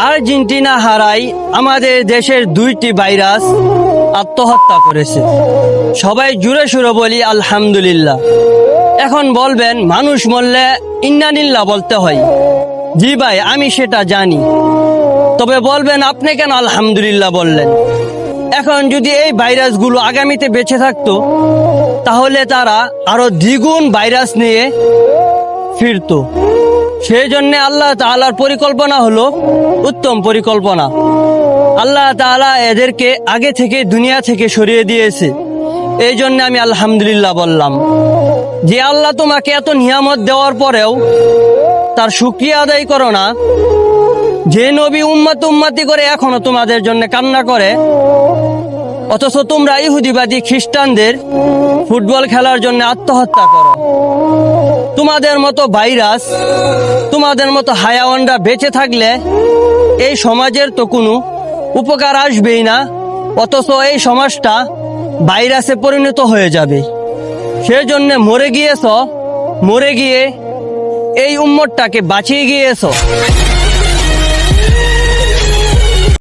Argentina হারায় আমাদের দেশের 2টি ভাইরাস আত্মহত্যা করেছে। সবাই জুড়ে সুরে বলি আলহামদুলিল্লাহ। এখন বলবেন মানুষ মরলে ইন্নালিল্লাহ বলতে হয়। জি ভাই, আমি সেটা জানি, তবে বলবেন আপনি কেন আলহামদুলিল্লাহ বললেন? এখন যদি এই ভাইরাসগুলো আগামীতে বেঁচে থাকতো তাহলে তারা আরো দ্বিগুণ ভাইরাস নিয়ে ফিরতো। সেই জন্য আল্লাহ তাআলার পরিকল্পনা হলো উত্তম পরিকল্পনা। আল্লাহ তাআলা এদেরকে আগে থেকে দুনিয়া থেকে সরিয়ে দিয়েছে। এই জন্য আমি আলহামদুলিল্লাহ বললাম। যে আল্লাহ তোমাকে এত নিয়ামত দেওয়ার পরেও তার শুকরিয়া আদায় করো না, যে নবী উম্মতি করে এখনো তোমাদের জন্য কান্না করে, অথচ তোমরা ইহুদিবাদী খ্রিস্টানদের ফুটবল খেলার জন্য আত্মহত্যা করো। তোমাদের মতো ভাইরাস, তোমাদের মতো হায়াওয়ানরা বেঁচে থাকলে এই সমাজের তো কোনো উপকার আসবেই না, অথচ এই সমাজটা ভাইরাসে পরিণত হয়ে যাবে। সেই জন্য মরে গিয়ে এই উম্মতটাকে বাঁচিয়ে গিয়েছ।